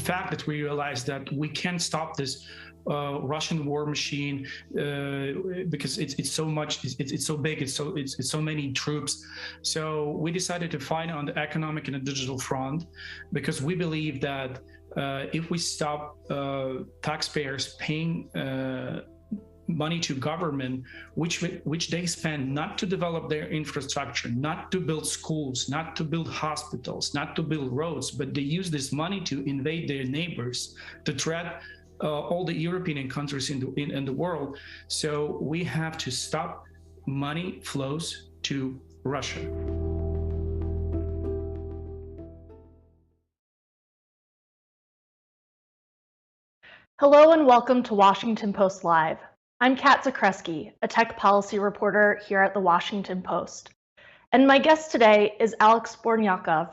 fact that we realized that we can't stop this Russian war machine because it's so much, it's so big, it's so many troops. So we decided to fight on the economic and the digital front, because we believe that if we stop taxpayers paying money to government, which they spend not to develop their infrastructure, not to build schools, not to build hospitals, not to build roads, but they use this money to invade their neighbors, to threat all the European countries in the world. So we have to stop money flows to Russia. Hello and welcome to Washington Post Live. I'm Cat Zakrzewski, a tech policy reporter here at the Washington Post. And my guest today is Alex Bornyakov,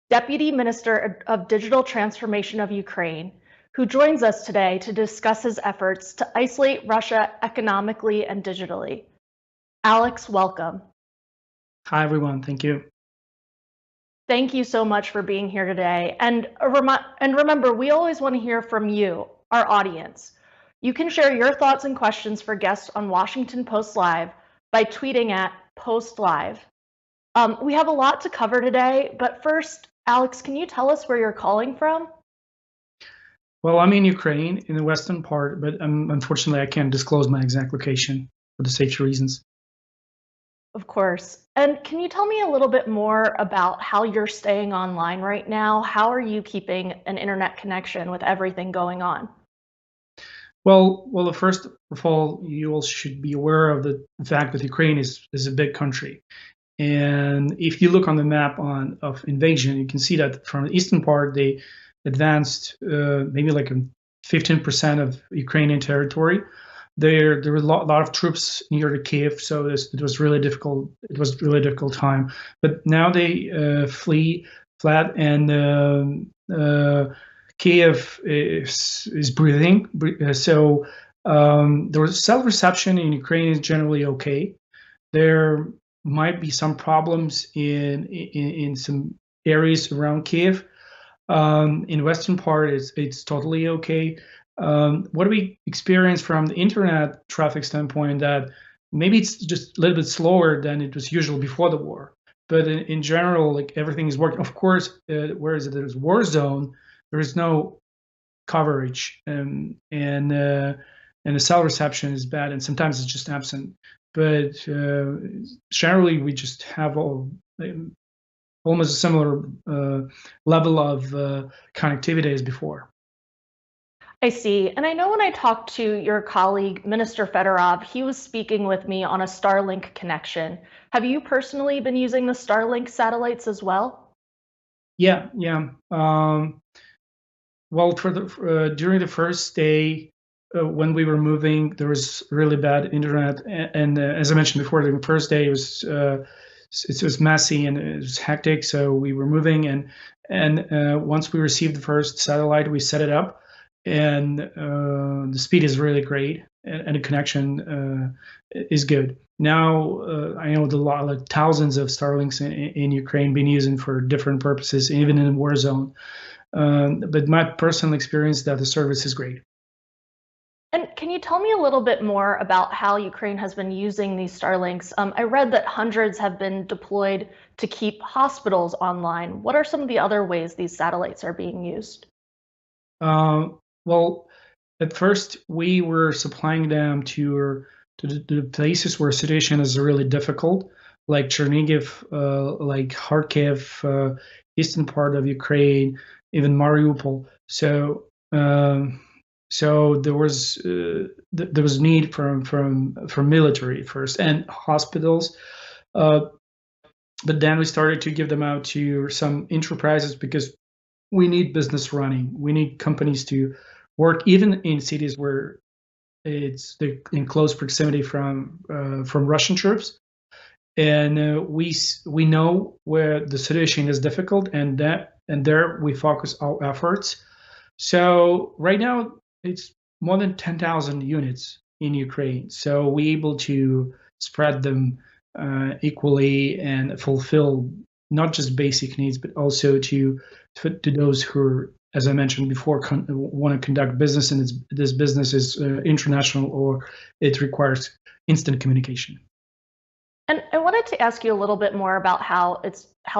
Deputy Minister of Digital Transformation of Ukraine, who joins us today to discuss his efforts to isolate Russia economically and digitally. Alex, welcome. Hi, everyone. Thank you. Thank you so much for being here today. And remember, we always want to hear from you, our audience. You can share your thoughts and questions for guests on Washington Post Live by tweeting at PostLive. We have a lot to cover today, but first, Alex, can you tell us where you're calling from? Well, I'm in Ukraine, in the western part, but unfortunately I can't disclose my exact location for the safety reasons. Of course. And can you tell me a little bit more about how you're staying online right now? How are you keeping an internet connection with everything going on? Well, first of all, you all should be aware of the fact that Ukraine is a big country. And if you look on the map of invasion, you can see that from the eastern part, they advanced maybe like 15% of Ukrainian territory. There were a lot of troops near the Kiev, so it was really difficult. It was a really difficult time. But now they fled, and Kiev is breathing. So the self-reception in Ukraine is generally okay. There might be some problems in some areas around Kiev. In western part, it's totally okay. What we experience from the internet traffic standpoint, that maybe it's just a little bit slower than it was usual before the war, but in general, like, everything is working. Of course, whereas there's war zone, there is no coverage, and the cell reception is bad, and sometimes it's just absent. But generally, we just have almost a similar level of connectivity as before. I see. And I know when I talked to your colleague, Minister Fedorov, he was speaking with me on a Starlink connection. Have you personally been using the Starlink satellites as well? Yeah. Well, during the first day, when we were moving, there was really bad internet, and as I mentioned before, the first day it was messy and it was hectic. So we were moving, and once we received the first satellite, we set it up, and the speed is really great, and the connection is good. Now I know like thousands of Starlinks in Ukraine being used for different purposes, even in a war zone. But my personal experience, that the service is great. And can you tell me a little bit more about how Ukraine has been using these Starlinks? I read that hundreds have been deployed to keep hospitals online. What are some of the other ways these satellites are being used? Well, at first we were supplying them to the places where situation is really difficult, like Chernihiv, like Kharkiv, eastern part of Ukraine, even Mariupol. So there was need from military first and hospitals, but then we started to give them out to some enterprises, because we need business running. We need companies to work even in cities where they're in close proximity from Russian troops, and we know where the situation is difficult, and there we focus our efforts. So right now it's more than 10,000 units in Ukraine. So we're able to spread them equally and fulfill not just basic needs, but also to those who are as I mentioned before, want to conduct business, and this business is international, or it requires instant communication. And I wanted to ask you a little bit more about how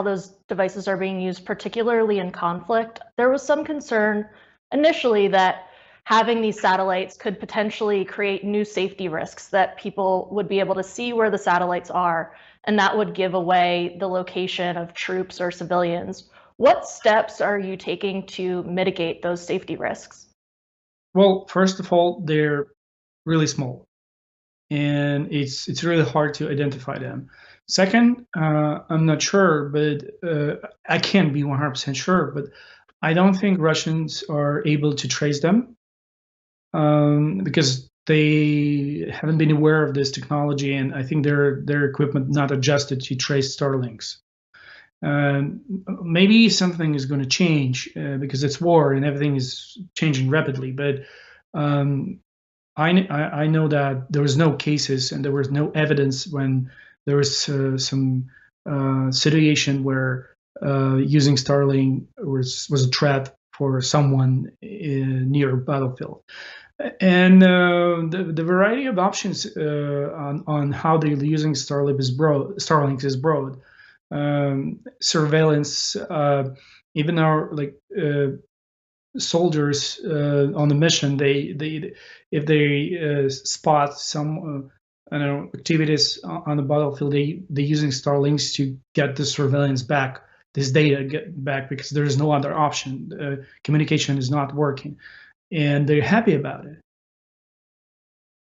those devices are being used, particularly in conflict. There was some concern initially that having these satellites could potentially create new safety risks, that people would be able to see where the satellites are, and that would give away the location of troops or civilians. What steps are you taking to mitigate those safety risks? Well, first of all, they're really small, and it's really hard to identify them. Second, I'm not sure, but I can't be 100% sure, but I don't think Russians are able to trace them, because they haven't been aware of this technology, and I think their equipment not adjusted to trace Starlinks. Maybe something is going to change, because it's war and everything is changing rapidly. But I know that there was no cases and there was no evidence when there was some situation where using Starlink was a threat for someone near a battlefield. And the variety of options on how they're using Starlink is broad. Surveillance, even our soldiers on the mission, they if they spot some I don't know, activities on the battlefield, they're using Starlinks to get the surveillance back, this data get back, because there is no other option. Communication is not working, and they're happy about it.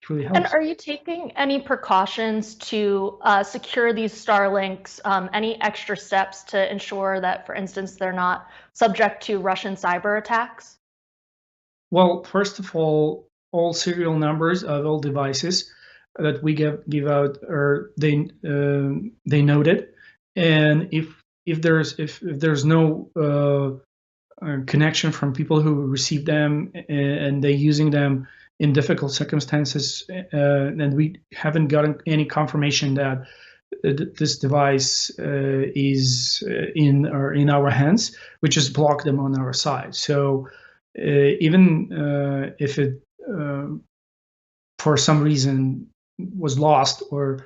It really And helps. are you taking any precautions to secure these Starlinks? Any extra steps to ensure that, for instance, they're not subject to Russian cyber attacks? Well, first of all serial numbers of all devices that we give out are they noted, and if there's no connection from people who receive them and they're using them in difficult circumstances, and we haven't gotten any confirmation that this device is in our hands, we just block them on our side. So even if it for some reason was lost, or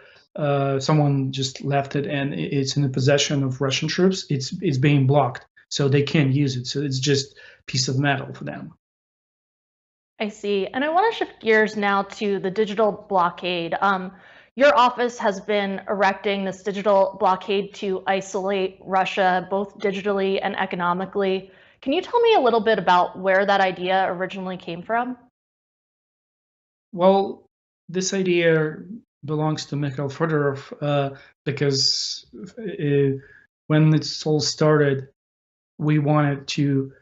someone just left it and it's in the possession of Russian troops, it's being blocked, so they can't use it. So it's just a piece of metal for them. I see. And I want to shift gears now to the digital blockade. Your office has been erecting this digital blockade to isolate Russia, both digitally and economically. Can you tell me a little bit about where that idea originally came from? Well, this idea belongs to Mikhail Fedorov, because when it's all started, we wanted to.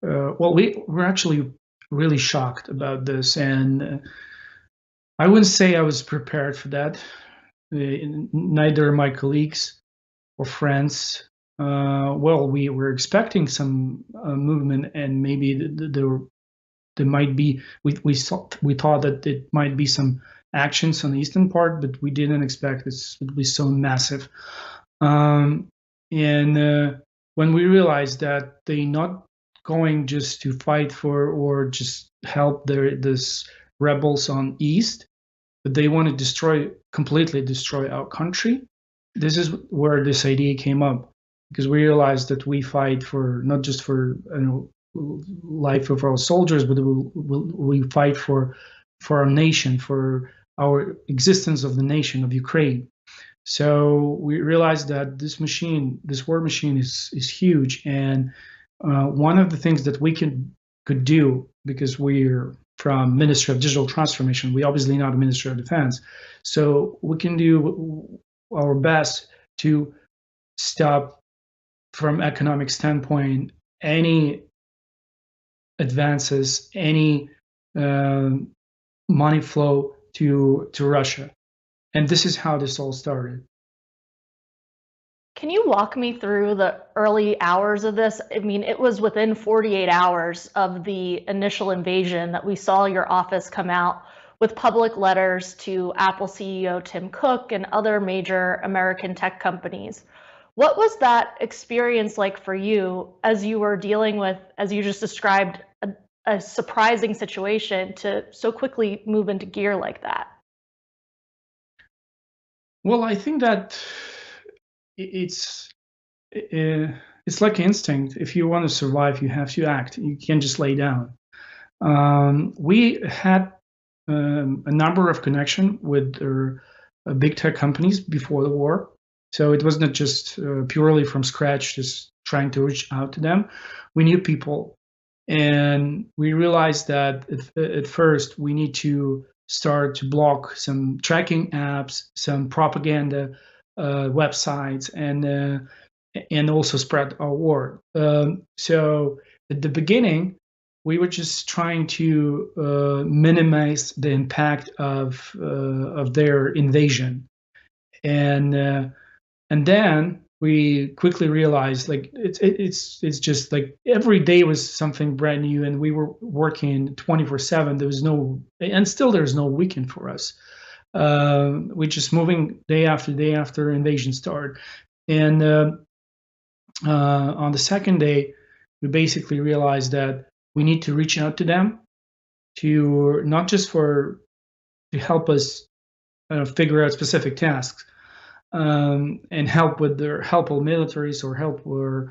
Well, we were actually really shocked about this, and I wouldn't say I was prepared for that. Neither my colleagues or friends. Well, we were expecting some movement, and maybe there might be. We thought that it might be some actions on the eastern part, but we didn't expect it would be so massive. And when we realized that they're not going just to fight for or just help this rebels on east, but they want to completely destroy our country. This is where this idea came up, because we realized that we fight for not just for life of our soldiers, but we fight for our nation, for our existence of the nation of Ukraine. So we realized that this war machine, is huge, and one of the things that we could do, because we're from Ministry of Digital Transformation, we obviously not the Ministry of Defense, so we can do our best to stop, from economic standpoint, any advances, any money flow to Russia. And this is how this all started. Can you walk me through the early hours of this? I mean, it was within 48 hours of the initial invasion that we saw your office come out with public letters to Apple CEO Tim Cook and other major American tech companies. What was that experience like for you as you were dealing with, as you just described, a surprising situation to so quickly move into gear like that? Well, I think that it's it's like instinct. If you want to survive, you have to act. You can't just lay down. We had a number of connection with big tech companies before the war, so it wasn't just purely from scratch, just trying to reach out to them. We knew people, and we realized that at first we need to start to block some tracking apps, some propaganda websites, and also spread our word. So at the beginning, we were just trying to minimize the impact of their invasion, and uh, and then we quickly realized like it's just like every day was something brand new, and we were working 24/7. There was no, and still there's no weekend for us. We're just moving day after day after invasion started, and on the second day, we basically realized that we need to reach out to them to not just for to help us figure out specific tasks, and help with their help with militaries or help with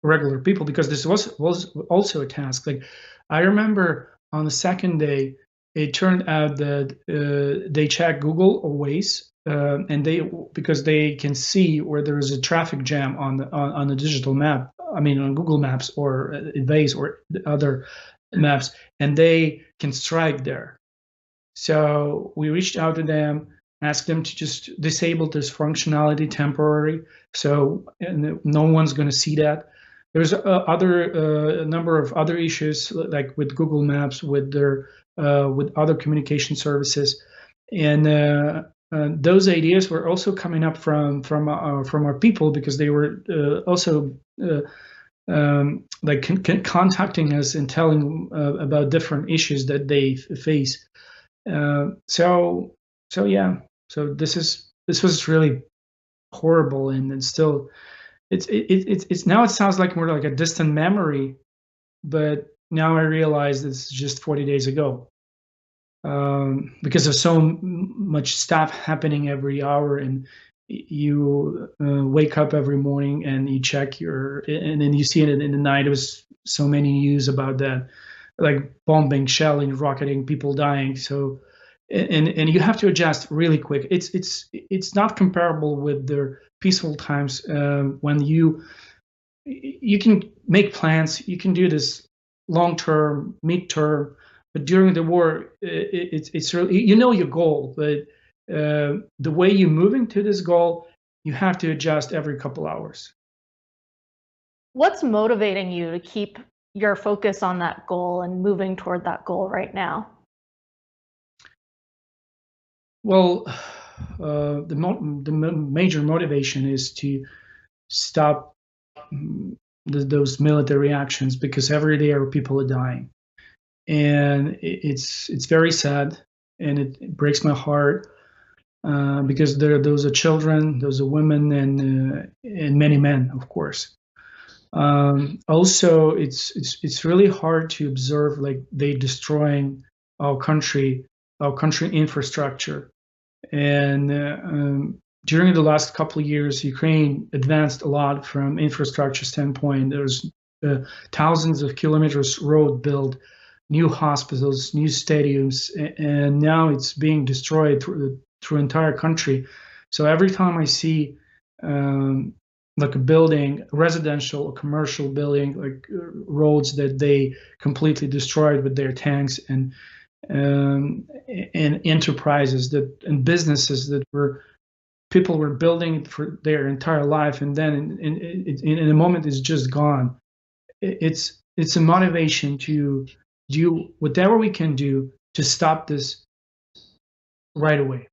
regular people, because this was also a task. Like I remember on the second day, it turned out that they checked Google or Waze, and they, because they can see where there is a traffic jam on the digital map. I mean, on Google Maps or Waze or other maps, and they can strike there. So we reached out to them, asked them to just disable this functionality temporarily, so no one's going to see that. There's a number of other issues like with Google Maps, with their with other communication services, and those ideas were also coming up from our people, because they were also like contacting us and telling about different issues that they face. So yeah, so this was really horrible, and it's still it's now, it sounds like more like a distant memory, but now I realize it's just 40 days ago, because of so much stuff happening every hour, and you wake up every morning and you check and then you see it in the night. It was so many news about that, like bombing, shelling, rocketing, people dying. So and you have to adjust really quick. It's not comparable with the peaceful times, when you can make plans, you can do this long term, mid term, but during the war, it's really, you know, your goal, but the way you're moving to this goal, you have to adjust every couple hours. What's motivating you to keep your focus on that goal and moving toward that goal right now? Well, the major motivation is to stop those military actions, because every day our people are dying, and it's very sad, and it breaks my heart, because those are children, those are women, and many men, of course. Also, it's really hard to observe like they destroying our country infrastructure, and during the last couple of years, Ukraine advanced a lot from infrastructure standpoint. There's thousands of kilometers road built, new hospitals, new stadiums, and now it's being destroyed through entire country. So every time I see like a building, a residential or commercial building, like roads that they completely destroyed with their tanks, and enterprises that and businesses that were people were building for their entire life, and then in a moment it's just gone. It's a motivation to do whatever we can do to stop this right away.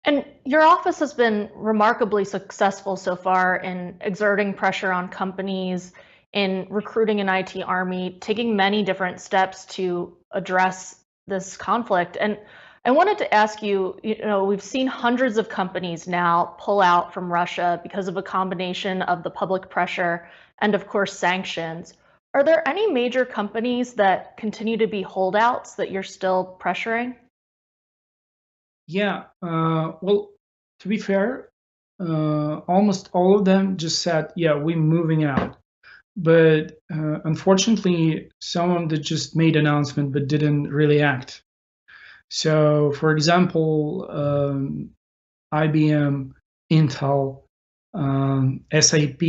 And your office has been remarkably successful so far in exerting pressure on companies, in recruiting an IT army, taking many different steps to address this conflict. And I wanted to ask you, we've seen hundreds of companies now pull out from Russia because of a combination of the public pressure and, of course, sanctions. Are there any major companies that continue to be holdouts that you're still pressuring? Yeah, well, to be fair, almost all of them just said, yeah, we're moving out. But unfortunately, some of them just made announcement but didn't really act. So, for example, IBM, Intel, SAP,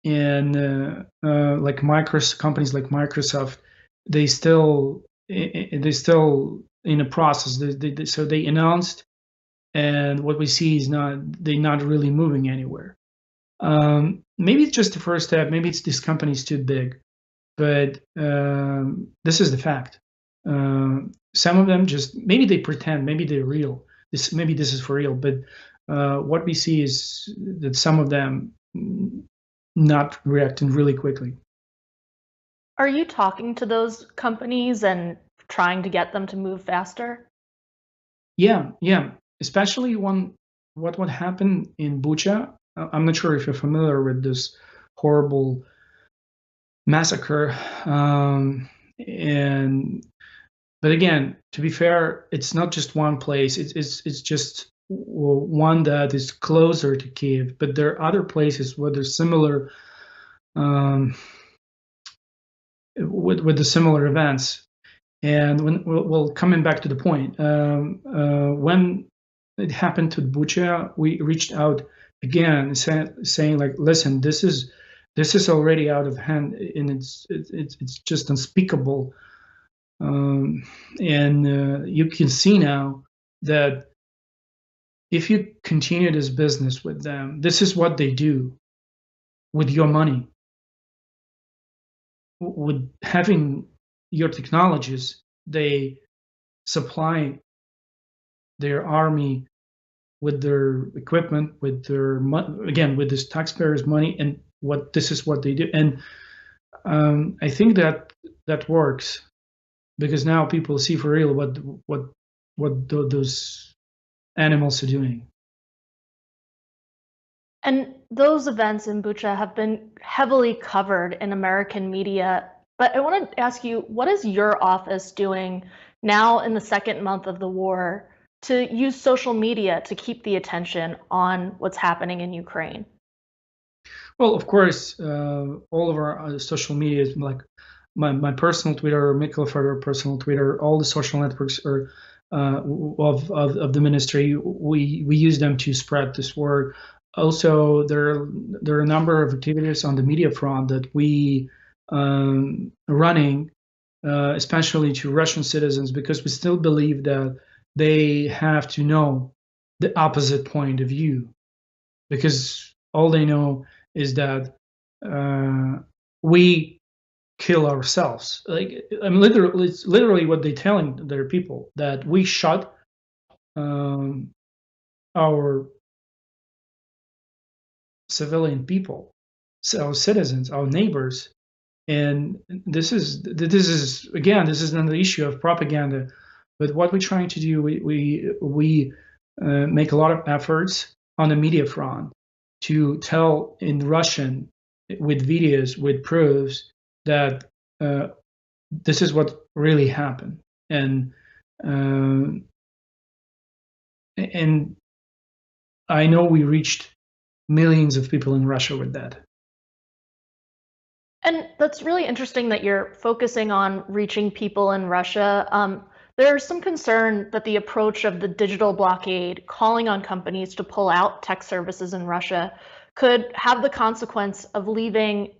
and like companies like Microsoft, they still they still in a process. So they announced, and what we see is they're not really moving anywhere. Maybe it's just the first step. Maybe it's this company's too big, but this is the fact. Some of them just maybe they pretend, maybe they're real. Maybe this is for real, but what we see is that some of them not reacting really quickly. Are you talking to those companies and trying to get them to move faster? Yeah, yeah. Especially what happened in Bucha. I'm not sure if you're familiar with this horrible massacre. And but again, to be fair, it's not just one place. It's just one that is closer to Kiev, but there are other places where there's similar with the similar events. And well, coming back to the point, when it happened to Bucha, we reached out again, saying like, listen, this is already out of hand, and it's just unspeakable. And you can see now that if you continue this business with them, this is what they do with your money, with having your technologies. They supply their army with their equipment, with their again with this taxpayers' money, and this is what they do. And I think that works, because now people see for real what those animals are doing. And those events in Bucha have been heavily covered in American media. But I want to ask you, what is your office doing now in the second month of the war to use social media to keep the attention on what's happening in Ukraine? Well, of course, all of our social media is like my personal Twitter, Mikhail Fedorov personal Twitter, all the social networks are of the ministry. We use them to spread this word. Also, there are a number of activities on the media front that we running, especially to Russian citizens, because we still believe that they have to know the opposite point of view, because all they know is that we kill ourselves. Like, I mean, literally, it's literally what they're telling their people, that we shot our civilian people, our citizens, our neighbors. And this is again, this is another issue of propaganda. But what we're trying to do, we make a lot of efforts on the media front to tell in Russian, with videos, with proofs, that this is what really happened. And I know we reached millions of people in Russia with that. And that's really interesting that you're focusing on reaching people in Russia. There's some concern that the approach of the digital blockade, calling on companies to pull out tech services in Russia, could have the consequence of leaving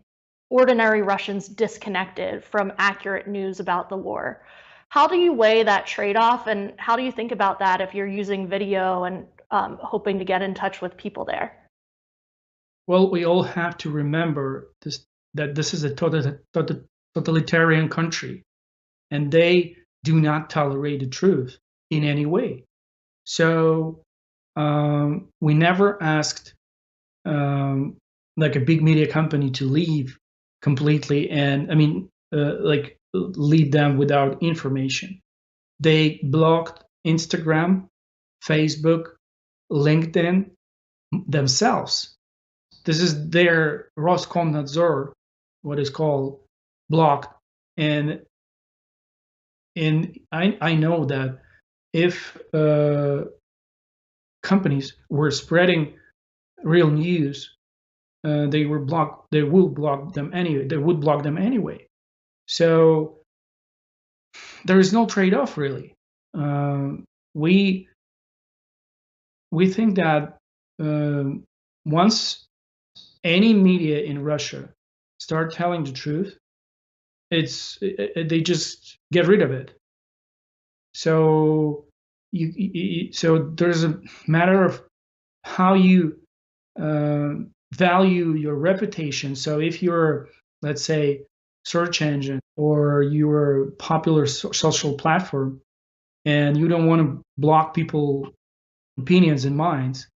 ordinary Russians disconnected from accurate news about the war. How do you weigh that trade-off, and how do you think about that if you're using video and hoping to get in touch with people there? Well, we all have to remember that this is a totalitarian country, and they do not tolerate the truth in any way. So we never asked like a big media company to leave completely, and like leave them without information. They blocked Instagram, Facebook, LinkedIn themselves. This is their Roskomnadzor, what is called blocked. And I know that if companies were spreading real news, they will block them anyway. They would block them anyway. So there is no trade-off really. We think that once any media in Russia start telling the truth, they just get rid of it. So so there's a matter of how you value your reputation. So if you're, let's say, search engine or you're a popular social platform and you don't want to block people opinions and minds,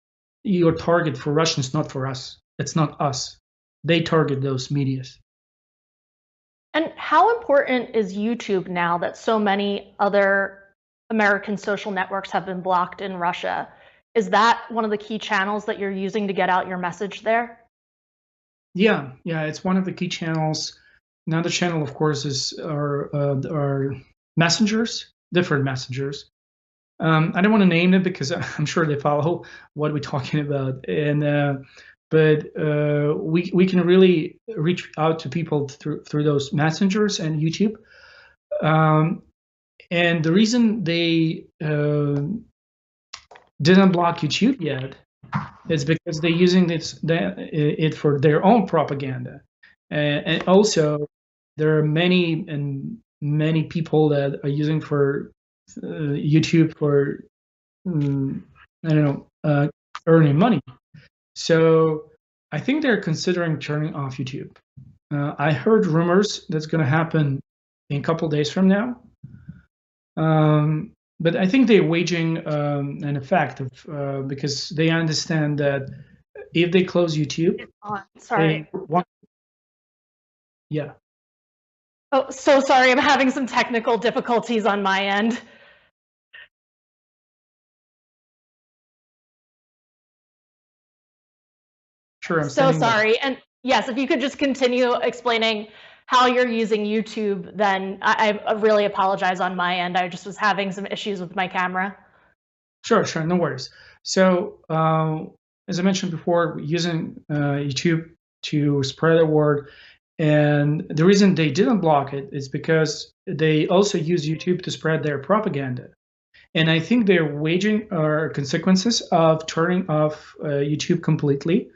your target for Russians, not for us. It's not us. They target those medias. And how important is YouTube now that so many other American social networks have been blocked in Russia? Is that one of the key channels that you're using to get out your message there? Yeah, it's one of the key channels. Another channel, of course, is our messengers, different messengers. I don't want to name them because I'm sure they follow what we're talking about, and but we can really reach out to people through those messengers and YouTube. And the reason they didn't block YouTube yet is because they're using it for their own propaganda, and also there are many people that are using for YouTube for I don't know, earning money. So I think they're considering turning off YouTube. I heard rumors that's going to happen in a couple days from now. But I think they're waging an effect of because they understand that if they close YouTube, sorry. Yeah. Oh, so sorry. I'm having some technical difficulties on my end. Sure, I'm so sorry. And yes, if you could just continue explaining how you're using YouTube, then I really apologize on my end. I just was having some issues with my camera. Sure, no worries. So as I mentioned before, we're using YouTube to spread the word. And the reason they didn't block it is because they also use YouTube to spread their propaganda. And I think they're waging consequences of turning off YouTube completely.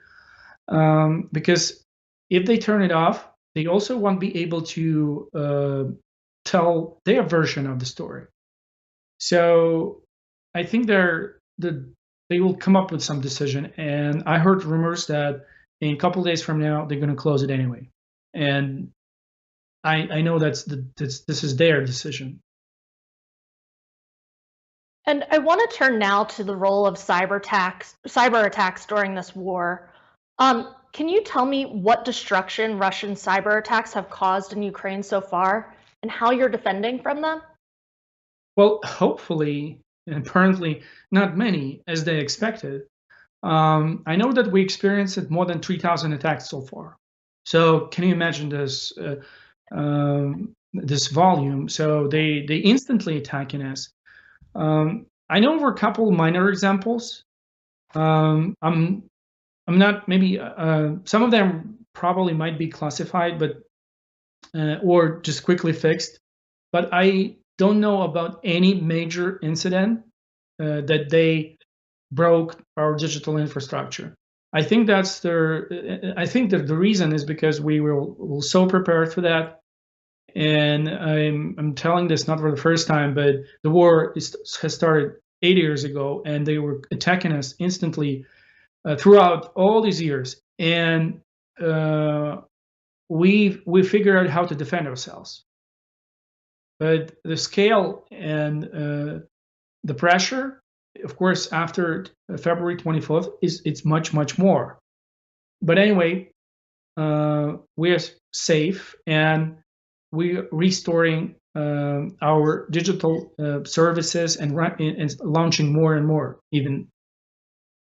Because if they turn it off, they also won't be able to tell their version of the story. So I think they will come up with some decision. And I heard rumors that in a couple of days from now, they're going to close it anyway. And I know this is their decision. And I want to turn now to the role of cyber attacks during this war. Can you tell me what destruction Russian cyber attacks have caused in Ukraine so far and how you're defending from them? Well, hopefully, and apparently not many as they expected. I know that we experienced more than 3,000 attacks so far. So can you imagine this this volume? So they instantly attacking us. I know there were a couple minor examples. I'm not maybe some of them probably might be classified, but or just quickly fixed. But I don't know about any major incident that they broke our digital infrastructure. I think that's I think that the reason is because we were so prepared for that. And I'm telling this not for the first time, but the war has started 8 years ago, and they were attacking us instantly throughout all these years, and we figured out how to defend ourselves. But the scale and the pressure, of course, after February 24th, it's much more. But anyway, we are safe, and we're restoring our digital services and launching more and more, even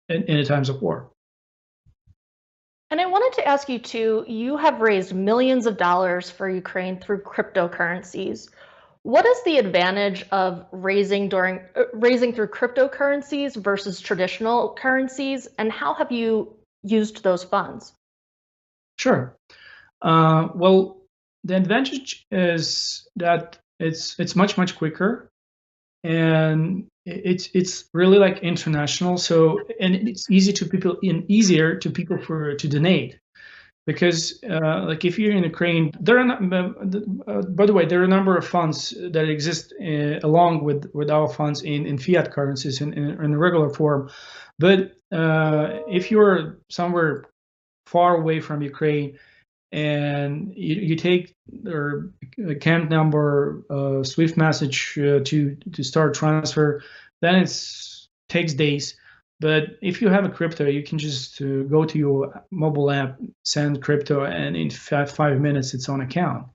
in the times of war. And I wanted to ask you too, you have raised millions of dollars for Ukraine through cryptocurrencies. What is the advantage of raising through cryptocurrencies versus traditional currencies, and how have you used those funds? Sure. Well, the advantage is that it's much quicker, and it's really like international. So, and it's easier to people to donate, because like if you're in Ukraine, there are by the way, there are a number of funds that exist along with our funds in fiat currencies in regular form. But if you're somewhere far away from Ukraine, and you take their account number, Swift message to start transfer, then it takes days. But if you have a crypto, you can just go to your mobile app, send crypto, and in 5 minutes it's on account.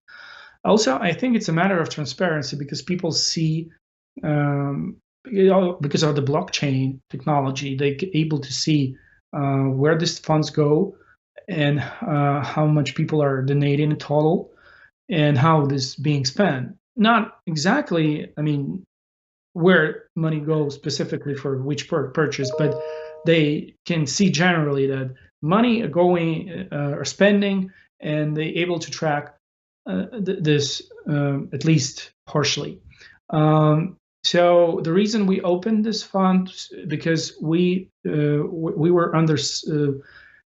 Also, I think it's a matter of transparency, because people see, because of the blockchain technology, they're able to see where these funds go, and how much people are donating in total, and how this is being spent. Not exactly, I mean, where money goes specifically for which purchase, but they can see generally that money are going or spending, and they're able to track this at least partially. So the reason we opened this fund, because we were under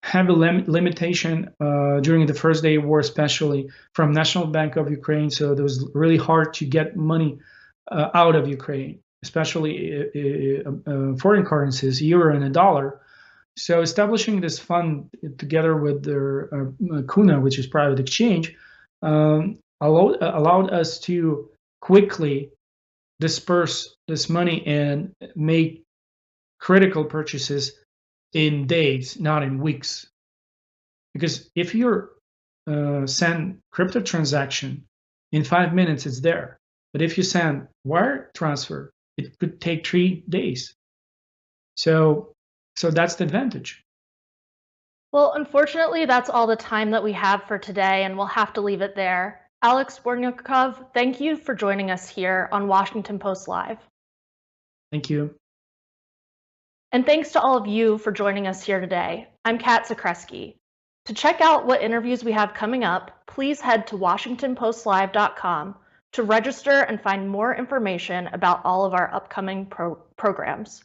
heavy limitation during the first day of war, especially from National Bank of Ukraine. So it was really hard to get money out of Ukraine, especially foreign currencies, euro and a dollar. So establishing this fund together with their Kuna, which is private exchange, allowed us to quickly disperse this money and make critical purchases in days, not in weeks. Because if you send crypto transaction, in 5 minutes it's there. But if you send wire transfer, it could take 3 days. So that's the advantage. Well, unfortunately, that's all the time that we have for today, and we'll have to leave it there. Alex Bornyakov, thank you for joining us here on Washington Post Live. Thank you. And thanks to all of you for joining us here today. I'm Cat Zakrzewski. To check out what interviews we have coming up, please head to WashingtonPostLive.com to register and find more information about all of our upcoming programs.